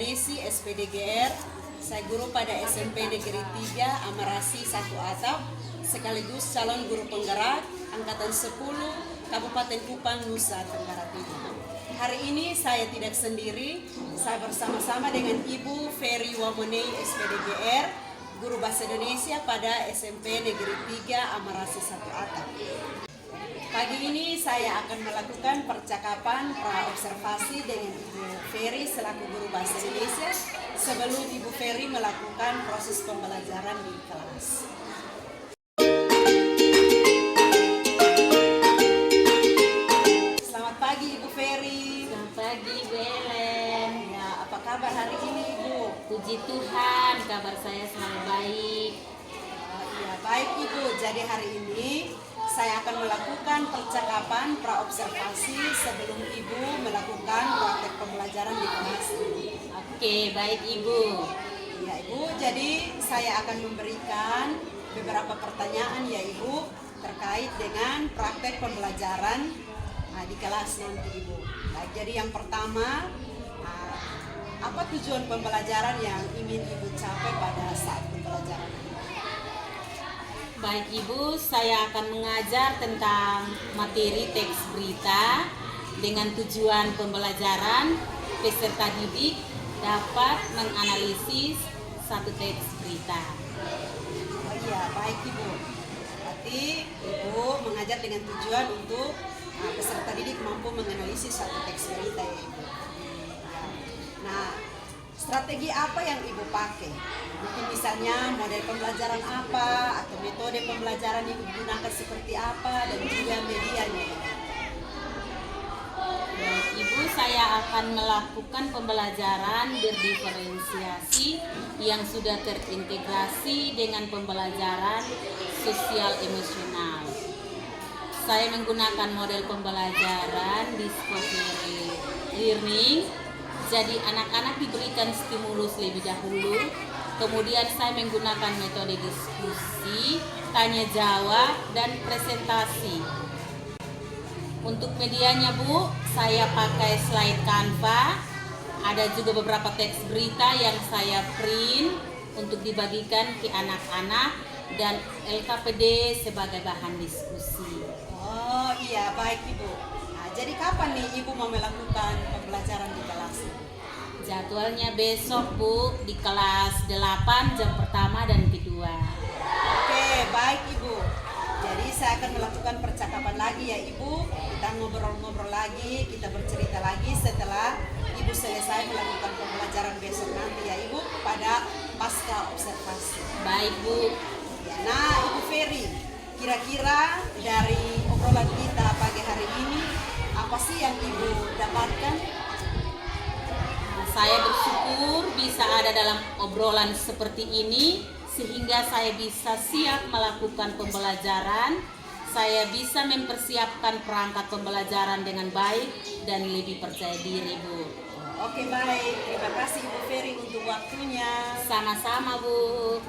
Basdanesi SPDGR. Saya guru pada SMP Negeri 3 Amarasi 1 Atap, sekaligus calon guru penggerak Angkatan 10 Kabupaten Kupang, Nusa Tenggara Timur. Hari ini saya tidak sendiri, saya bersama-sama dengan Ibu Ferry Wamonei SPDGR, guru Bahasa Indonesia pada SMP Negeri 3 Amarasi 1 Atap. Pagi ini saya akan melakukan percakapan pra-observasi dengan Ibu Ferry selaku guru Bahasa Indonesia sebelum Ibu Ferry melakukan proses pembelajaran di kelas. Selamat pagi Ibu Ferry. Selamat pagi Bu Ellen. Ya, apa kabar hari ini Ibu? Puji Tuhan, kabar saya selalu baik. Iya, baik Ibu. Jadi hari ini saya akan melakukan percakapan pra-observasi sebelum Ibu melakukan praktek pembelajaran di kelas. Oke, baik Ibu. Ya Ibu, jadi saya akan memberikan beberapa pertanyaan ya Ibu terkait dengan praktek pembelajaran di kelas nanti Ibu. Baik, jadi yang pertama, apa tujuan pembelajaran yang ingin Ibu capai pada saat pembelajaran? Baik Ibu, saya akan mengajar tentang materi teks berita dengan tujuan pembelajaran peserta didik dapat menganalisis satu teks berita. Oh iya, baik Ibu. Berarti Ibu mengajar dengan tujuan untuk peserta didik mampu menganalisis satu teks berita ya Ibu. Nah, strategi apa yang Ibu pakai? Mungkin misalnya model pembelajaran apa atau metode pembelajaran yang Ibu gunakan seperti apa dan juga medianya. Baik Ibu, saya akan melakukan pembelajaran berdiferensiasi yang sudah terintegrasi dengan pembelajaran sosial emosional. Saya menggunakan model pembelajaran discovery learning. Jadi anak-anak diberikan stimulus lebih dahulu, kemudian saya menggunakan metode diskusi, tanya jawab, dan presentasi. Untuk medianya Bu, saya pakai slide Canva, ada juga beberapa teks berita yang saya print untuk dibagikan ke anak-anak dan LKPD sebagai bahan diskusi. Oh iya, baik Ibu. Jadi kapan nih Ibu mau melakukan pembelajaran di kelas? Jadwalnya besok Bu, di kelas 8 jam pertama dan kedua. Oke, baik Ibu. Jadi saya akan melakukan percakapan lagi ya Ibu. Kita ngobrol-ngobrol lagi, kita bercerita lagi setelah Ibu selesai melakukan pembelajaran besok nanti ya Ibu pada pasca observasi. Baik Bu. Ya, nah Ibu Ferry, kira-kira dari obrolan kita pagi hari ini, apa sih yang Ibu dapatkan? Saya bersyukur bisa ada dalam obrolan seperti ini sehingga saya bisa siap melakukan pembelajaran. Saya bisa mempersiapkan perangkat pembelajaran dengan baik dan lebih percaya diri Bu. Oke baik, terima kasih Ibu Ferry untuk waktunya. Sama-sama Bu.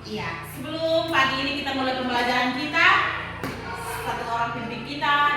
Iya, sebelum pagi ini kita mulai pembelajaran kita, satu orang pembimbing kita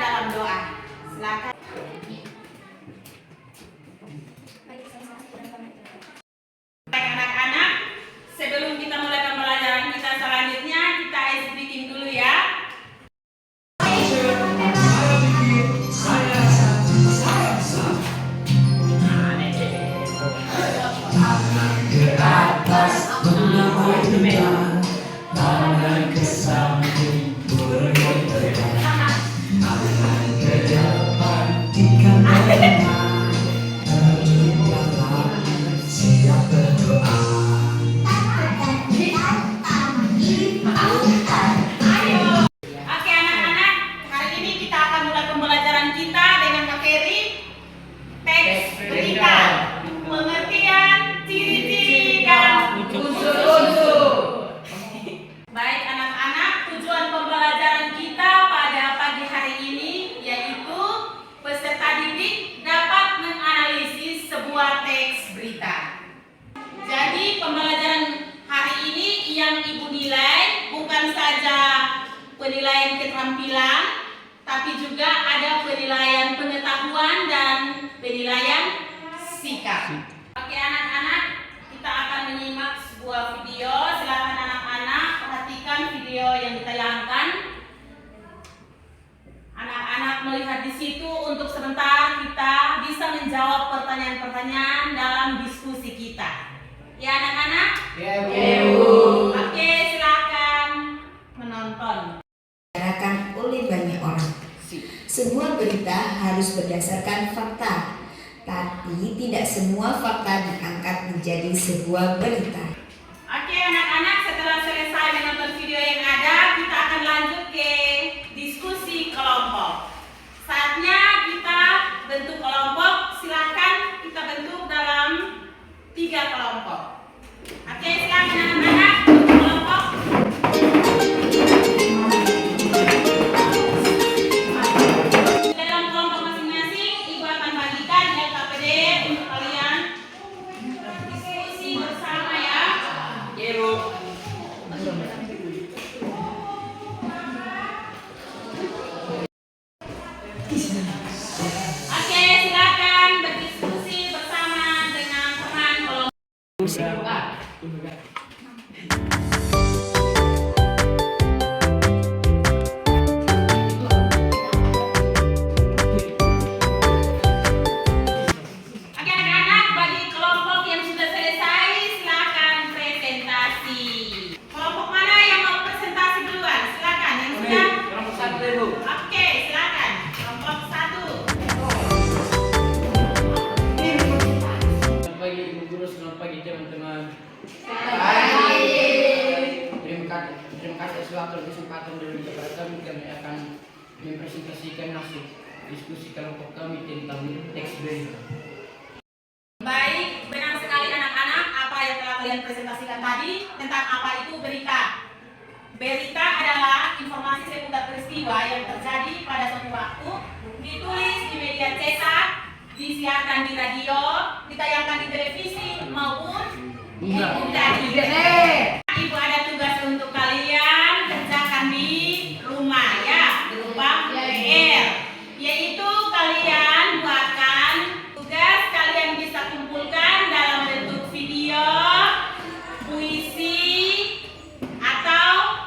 keterampilan, tapi juga ada penilaian pengetahuan dan penilaian sikap. Oke anak-anak, kita akan menyimak sebuah video. Silakan anak-anak perhatikan video yang ditayangkan. Anak-anak melihat di situ untuk sebentar kita bisa menjawab pertanyaan-pertanyaan dalam diskusi kita. Ya anak-anak? Ya, Bu. Oke, silakan menonton. Dibicarakan oleh banyak orang. Semua berita harus berdasarkan fakta, tapi tidak semua fakta diangkat menjadi sebuah berita. Oke anak-anak, setelah selesai menonton video yang ada, kita akan lanjut ke diskusi kelompok. Saatnya kita bentuk kelompok. Silakan kita bentuk dalam 3 kelompok. Oke, silakan anak-anak bentuk kelompok. Dalam kelompok masing-masing, Ibu akan bagikan LKPD untuk kalian diskusi bersama ya. Oke, silakan berdiskusi bersama dengan teman kelompok. Oke anak-anak, bagi kelompok yang sudah selesai, silakan presentasi. Kelompok mana yang mau presentasi duluan? Silakan yang sudah. Kelompok 1 deh, Bu. Oke, silakan. Kelompok 1. Selamat pagi Ibu Guru, selamat pagi teman-teman. Terima kasih suatu kesempatan dari kepada kami akan mempresentasikan hasil diskusi kelompok kami tentang teks berita. Baik, benar sekali anak-anak apa yang telah kalian presentasikan tadi tentang apa itu berita. Berita adalah informasi seputar peristiwa yang terjadi pada suatu waktu, ditulis di media cetak, disiarkan di radio, ditayangkan di televisi maupun di internet. Ibu ada tugas untuk kalian kerjakan di rumah ya, berupa PR, yaitu kalian buatkan tugas, kalian bisa kumpulkan dalam bentuk video, puisi, atau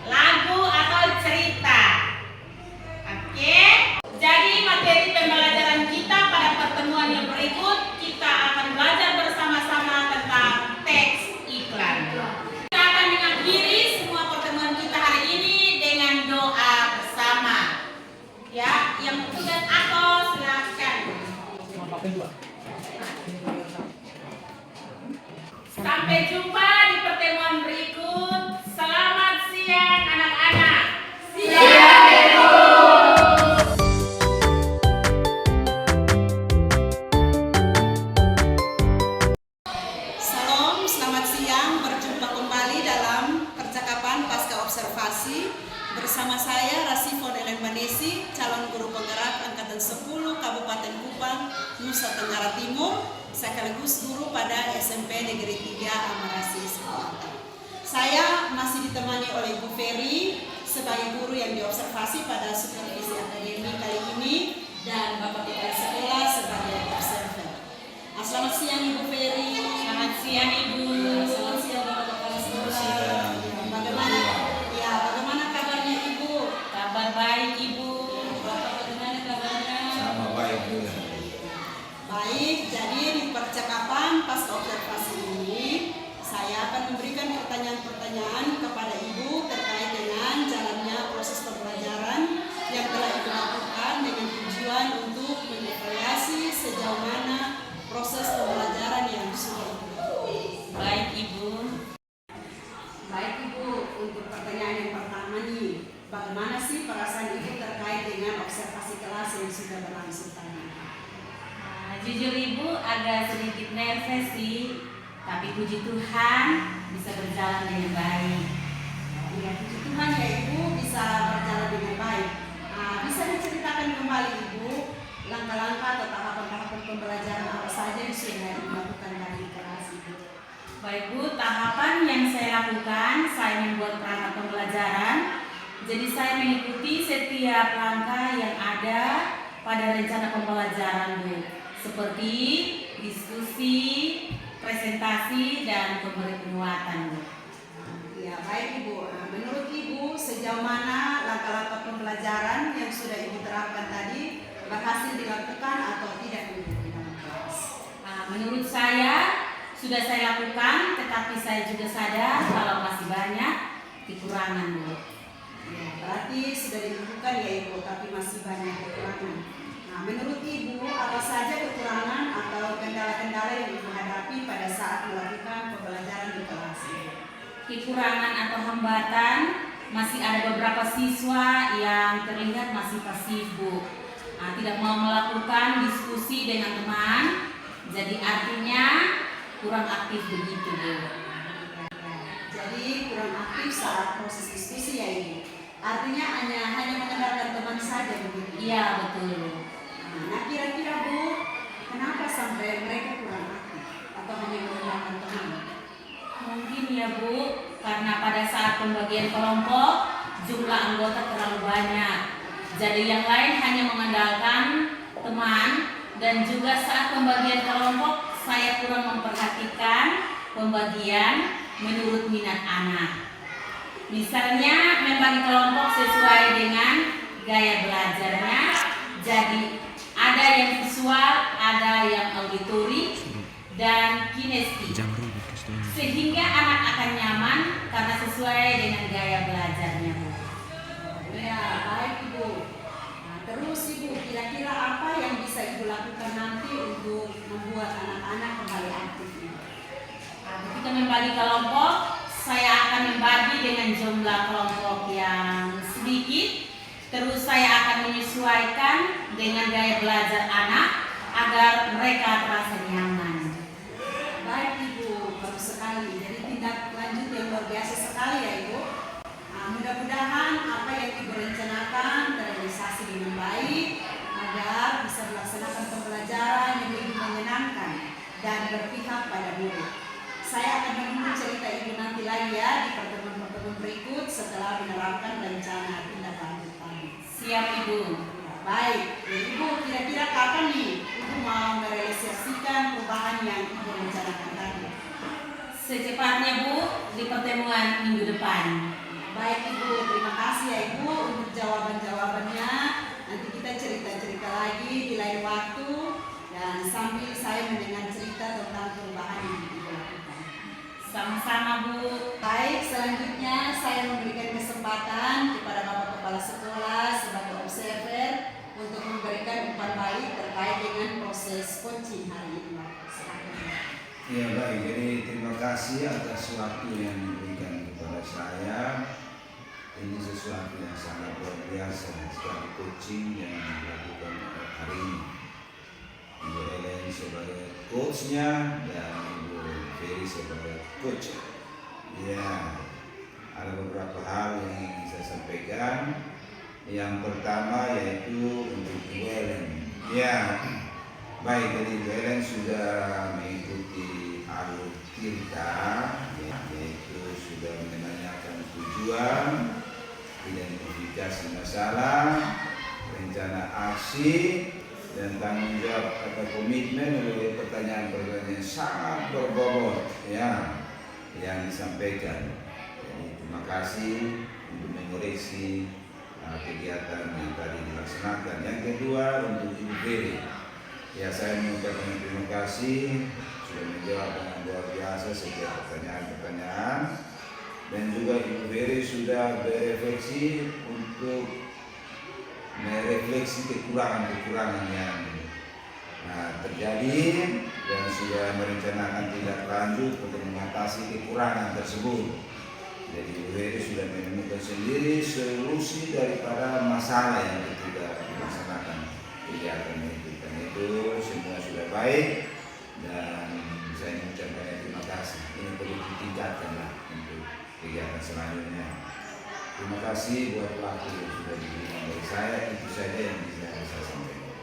lagu atau cerita. Oke, jadi materi pembelajaran kita pada pertemuan yang berikut, kita akan belajar bersama-sama tentang teks iklan. Kita akan mengakhiri semua pertemuan kita hari ini dengan doa bersama. Ya, yang bertugas atau silakan. Sampai jumpa di pertemuan berikut. Selamat siang anak-anak. Salam, selamat siang. Berjumpa kembali dalam percakapan pasca observasi bersama saya Rasifon Ellen Manesi, calon guru penggerak angkatan 10 Kabupaten Kupang, Nusa Tenggara Timur, sekaligus guru pada SMP Negeri 3 Amarasi Sekolah. Saya masih ditemani oleh Bu Ferry sebagai guru yang diobservasi pada supervisi akademi kali ini dan Bapak Kepala Sekolah sebagai observer. Selamat siang Ibu Ferry. Selamat siang Ibu. Selamat siang Bapak Kepala Sekolah. Bagaimana kabarnya Ibu? Kabar baik Ibu. Bapak bagaimana kabarnya? Sama baik juga. Baik, jadi di percakapan pasca observasi ini saya akan memberikan pertanyaan-pertanyaan kepada Ibu terkait dengan jalannya proses pembelajaran yang telah Ibu lakukan dengan tujuan untuk mengevaluasi sejauh mana proses pembelajaran yang sudah Ibu lakukan. Baik Ibu. Baik Ibu, untuk pertanyaan yang pertama nih, bagaimana sih perasaan Ibu terkait dengan observasi kelas yang sudah berlangsung tadi? Jujur Ibu agak sedikit nervous sih, tapi puji Tuhan bisa berjalan dengan baik. Ya, puji Tuhan ya Ibu bisa berjalan dengan baik. Bisa diceritakan kembali Ibu langkah-langkah atau tahapan-tahapan pembelajaran apa saja yang sudah dilakukan dari kelas itu? Baik Bu, tahapan yang saya lakukan, saya membuat perangkat pembelajaran. Jadi saya mengikuti setiap langkah yang ada pada rencana pembelajaran Bu, seperti diskusi, presentasi, dan pemberi penguatan Bu. Ya, baik Ibu. Menurut Ibu, sejauh mana langkah-langkah pembelajaran yang sudah Ibu terapkan tadi berhasil dilakukan atau tidak Ibu di dalam kelas? Menurut saya sudah saya lakukan, tetapi saya juga sadar kalau masih banyak kekurangan Bu. Ya, berarti sudah dilakukan ya Ibu, tapi masih banyak kekurangan. Nah, menurut Ibu, apa saja kekurangan atau kendala-kendala yang Ibu hadapi pada saat melakukan pembelajaran di kelas? Kekurangan atau hambatan, masih ada beberapa siswa yang terlihat masih pasif Bu. Tidak mau melakukan diskusi dengan teman, jadi artinya kurang aktif begitu Bu. Jadi kurang aktif saat proses diskusi ya Ibu. Artinya hanya mendengarkan teman saja begitu. Iya betul. Nah, kira-kira Bu, kenapa sampai mereka kurang aktif atau hanya mendengarkan teman? Mungkin ya Bu, karena pada saat pembagian kelompok jumlah anggota terlalu banyak. Jadi yang lain hanya mengandalkan teman, dan juga saat pembagian kelompok saya kurang memperhatikan pembagian menurut minat anak. Misalnya membagi kelompok sesuai dengan gaya belajarnya. Jadi ada yang visual, ada yang auditori, dan kinestetik. Sehingga anak akan nyaman karena sesuai dengan gaya belajarnya Bu. Ya, baik Ibu. Nah, terus Ibu, kira-kira apa yang bisa Ibu lakukan nanti untuk membuat anak-anak kembali aktif? Ketika membagi kelompok, saya akan membagi dengan jumlah kelompok yang sedikit. Terus saya akan menyesuaikan dengan gaya belajar anak agar mereka terasa nyaman. Baik Ibu, bagus sekali. Jadi tindak lanjut yang luar biasa sekali ya Ibu. Mudah-mudahan apa yang Ibu rencanakan terrealisasi dengan baik agar bisa melaksanakan pembelajaran yang lebih menyenangkan dan berpihak pada murid. Saya akan menunggu cerita Ibu nanti lagi ya di pertemuan-pertemuan berikut setelah menerapkan rencana tindak lanjut tadi. Siap Ibu. Ya, baik, Ibu kira-kira kapan nih Ibu mau merealisasikan perubahan yang Ibu rencanakan tadi? Secepatnya Bu, di pertemuan minggu depan. Baik Ibu, terima kasih ya Ibu untuk jawaban-jawabannya. Nanti kita cerita-cerita lagi di lain waktu dan sambil saya mendengar cerita tentang perubahan yang Ibu lakukan. Sama-sama Bu. Baik, selanjutnya saya memberikan kesempatan kepada Bapak Kepala Sekolah sebagai observer untuk memberikan umpan balik terkait dengan proses coaching hari ini. Silakan. Ya baik, jadi terima kasih atas waktu yang diberikan kepada saya. Ini sesuatu yang sangat luar biasa sekali coaching yang dilakukan hari ini. Ibu Ellen sebagai coachnya dan Ibu Ferry sebagai coach. Ya, ada beberapa hal yang ingin saya sampaikan. Yang pertama yaitu untuk Ibu Ellen. Ya, baik, jadi Ibu Ellen sudah mengikuti alur kita, yaitu sudah menanyakan tujuan, identifikasi masalah, rencana aksi, dan tanggung jawab atau komitmen oleh pertanyaan-pertanyaan sangat berbobot ya yang disampaikan. Jadi terima kasih untuk mengoreksi kegiatan yang tadi dilaksanakan. Yang kedua untuk Ibu Ferry. Ya, saya mengucapkan terima kasih sudah menjawab dengan luar biasa setiap pertanyaan-pertanyaan, dan juga Ibu Ferry sudah berefleksi untuk merefleksi kekurangan-kekurangan yang terjadi dan sudah merencanakan tindak lanjut untuk mengatasi kekurangan tersebut. Jadi Ibu Ferry sudah menemukan sendiri solusi daripada masalah yang tidak dilaksanakan kegiatan itu. Dan itu semua sudah baik dan saya mengucapkan terima kasih. Ini perlu ditingkatkan lah untuk kegiatan selanjutnya. Terima kasih buat waktu yang sudah diberikan dari saya. Itu saja yang bisa saya sampaikan.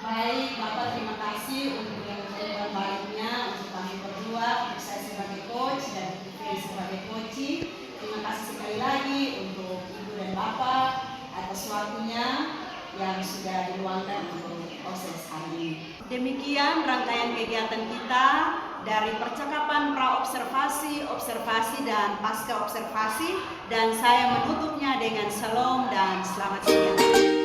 Baik, Bapak terima kasih untuk yang umpan baliknya untuk kami berdua, untuk saya sebagai coach dan Ibu Ferry sebagai coaching. Terima kasih sekali lagi untuk Ibu dan dan Bapak atas waktunya yang sudah diluangkan untuk proses hari ini. Demikian rangkaian kegiatan kita dari percakapan pra-observasi, observasi, dan pasca observasi, dan saya menutupnya dengan salam dan selamat siang.